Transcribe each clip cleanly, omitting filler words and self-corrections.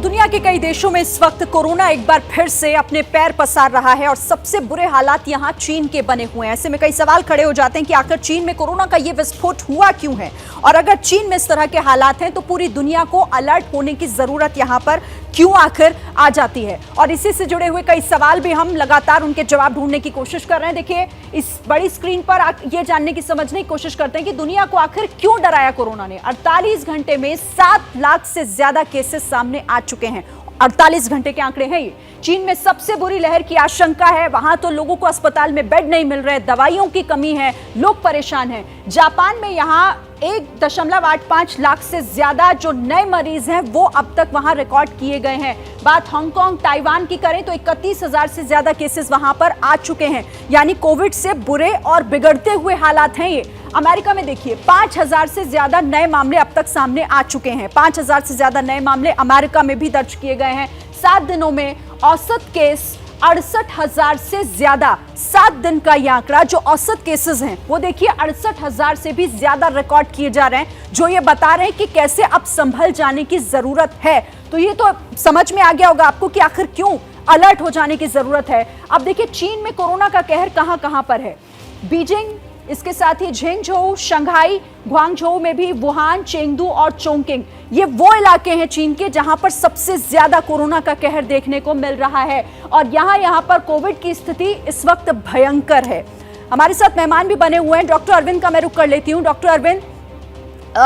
दुनिया के कई देशों में इस वक्त कोरोना एक बार फिर से अपने पैर पसार रहा है और सबसे बुरे हालात यहां चीन के बने हुए हैं। ऐसे में कई सवाल खड़े हो जाते हैं कि आखिर चीन में कोरोना का ये विस्फोट हुआ क्यों है, और अगर चीन में इस तरह के हालात हैं तो पूरी दुनिया को अलर्ट होने की जरूरत यहां पर क्यों आखिर आ जाती है। और इसी से जुड़े हुए कई सवाल भी हम लगातार उनके जवाब ढूंढने की कोशिश कर रहे हैं। देखिए, इस बड़ी स्क्रीन पर ये जानने की समझने की कोशिश करते हैं कि दुनिया को आखिर क्यों डराया कोरोना ने। 48 घंटे में 7 लाख से ज्यादा केसेस सामने आ चुके हैं। 48 घंटे के आंकड़े हैं ये। चीन में सबसे बुरी लहर की आशंका है। वहां तो लोगों को अस्पताल में बेड नहीं मिल रहे, दवाइयों की कमी है, लोग परेशान हैं। जापान में यहां 1.85 लाख से ज्यादा जो नए मरीज हैं वो अब तक वहां रिकॉर्ड किए गए हैं। बात हांगकांग, ताइवान की करें तो 31,000 से ज्यादा केसेस वहां पर आ चुके हैं। यानी कोविड से बुरे और बिगड़ते हुए हालात हैं ये। अमेरिका में देखिए 5,000 से ज्यादा नए मामले अब तक सामने आ चुके हैं। 5,000 से ज्यादा नए मामले अमेरिका में भी दर्ज किए गए हैं। 7 दिनों में औसत केस 68,000 से ज्यादा। 7 दिन का यह आंकड़ा जो औसत केसेस हैं वो देखिए 68,000 से भी ज्यादा रिकॉर्ड किए जा रहे हैं, जो ये बता रहे हैं कि कैसे अब संभल जाने की जरूरत है। तो ये तो समझ में आ गया होगा आपको कि आखिर क्यों अलर्ट हो जाने की जरूरत है। अब देखिए चीन में कोरोना का कहर कहां कहां पर है। बीजिंग, इसके साथ ही झेंगझोउ, शंघाई, ग्वांगझोउ में भी, वुहान, चेंगडू और चोंगकिंग, ये वो इलाके हैं चीन के जहां पर सबसे ज्यादा कोरोना का कहर देखने को मिल रहा है। और यहां पर कोविड की स्थिति इस वक्त भयंकर है। हमारे साथ मेहमान भी बने हुए हैं। डॉक्टर अरविंद का मैं रुख कर लेती हूं। डॉक्टर अरविंद,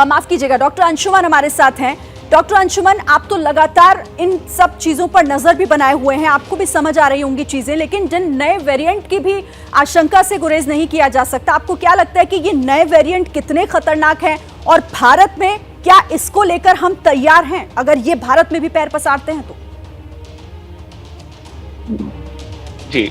माफ कीजिएगा, डॉक्टर अंशुमन हमारे साथ हैं। डॉक्टर अंशुमन, आप तो लगातार इन सब चीजों पर नजर भी बनाए हुए हैं, आपको भी समझ आ रही होंगी चीजें, लेकिन जिन नए वेरिएंट की भी आशंका से गुरेज नहीं किया जा सकता। आपको क्या लगता है कि ये नए वेरिएंट कितने खतरनाक हैं, और भारत में क्या इसको लेकर हम तैयार हैं अगर ये भारत में भी पैर पसारते हैं तो? जी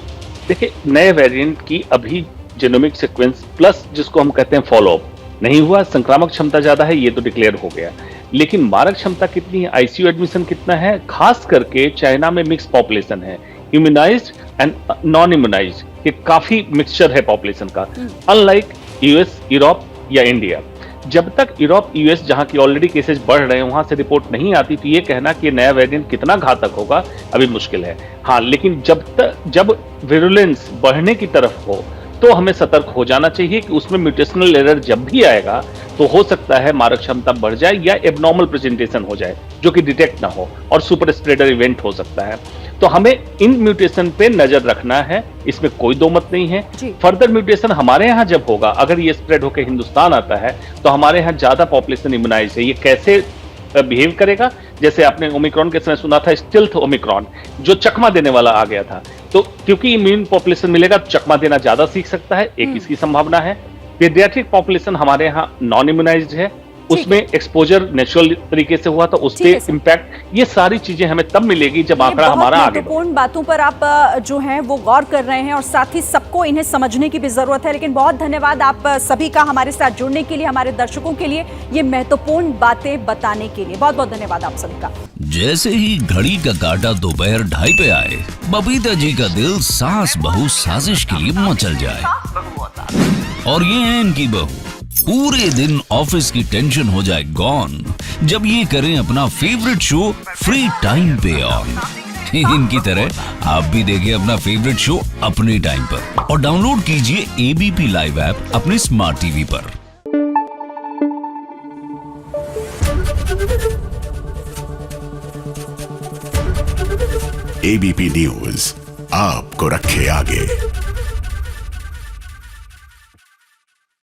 देखिए, नए वेरिएंट की अभी जेनोमिक सीक्वेंस प्लस जिसको हम कहते हैं फॉलोअप नहीं हुआ। संक्रामक क्षमता ज्यादा है ये तो डिक्लेयर हो गया, लेकिन मारक क्षमता कितनी है, आईसीयू एडमिशन कितना है, खास करके चाइना में मिक्स पॉपुलेशन है, इम्यूनाइज्ड एंड नॉन इम्यूनाइज्ड, ये काफी मिक्सचर है पॉपुलेशन का, अनलाइक यूएस, यूरोप या इंडिया। जब तक यूरोप, यूएस जहां की ऑलरेडी केसेस बढ़ रहे हैं वहां से रिपोर्ट नहीं आती, तो ये कहना कि नया वेरिएंट कितना घातक होगा अभी मुश्किल है। हाँ, लेकिन जब विरुलेंस बढ़ने की तरफ हो तो हमें सतर्क हो जाना चाहिए कि उसमें म्यूटेशनल एरर जब भी आएगा तो हो सकता है मारक क्षमता बढ़ जाए या एबनॉर्मल प्रेजेंटेशन हो जाए जो कि डिटेक्ट ना हो और सुपर स्प्रेडर इवेंट हो सकता है। तो हमें इन म्यूटेशन पे नजर रखना है, इसमें कोई दो मत नहीं है। फर्दर म्यूटेशन हमारे यहाँ जब होगा, अगर ये स्प्रेड होकर हिंदुस्तान आता है तो हमारे यहाँ ज्यादा पॉपुलेशन इम्यूनाइज है, ये कैसे बिहेव करेगा, जैसे आपने ओमिक्रॉन के समय सुना था स्टिल्थ ओमिक्रॉन, जो चकमा देने वाला आ गया था। तो क्योंकि इम्यून पॉपुलेशन मिलेगा तो चकमा देना ज्यादा सीख सकता है, एक इसकी संभावना है। पीडियाट्रिक पॉपुलेशन हमारे यहाँ नॉन इम्यूनाइज्ड है, उसमें एक्सपोजर नेचुरल तरीके से हुआ था, उस पे इम्पैक्ट, ये सारी चीजें हमें तब मिलेगी जब आंकड़ा हमारा आगे। महत्वपूर्ण बातों पर आप जो हैं वो गौर कर रहे हैं और साथ ही सबको इन्हें समझने की भी जरूरत है। लेकिन बहुत धन्यवाद आप सभी का हमारे साथ जुड़ने के लिए, हमारे दर्शकों के लिए ये महत्वपूर्ण बातें बताने के लिए। बहुत बहुत धन्यवाद आप सभी का। जैसे ही घड़ी का काटा दोपहर 2:30 पे आए, बबीता जी का दिल सास बहू साजिश के लिए मचल जाए। और ये है इनकी बहू, पूरे दिन ऑफिस की टेंशन हो जाए गॉन जब ये करें अपना फेवरेट शो फ्री टाइम पे ऑन। इनकी तरह आप भी देखिए अपना फेवरेट शो अपने टाइम पर और डाउनलोड कीजिए एबीपी लाइव ऐप अपने स्मार्ट टीवी पर। एबीपी न्यूज आपको रखे आगे।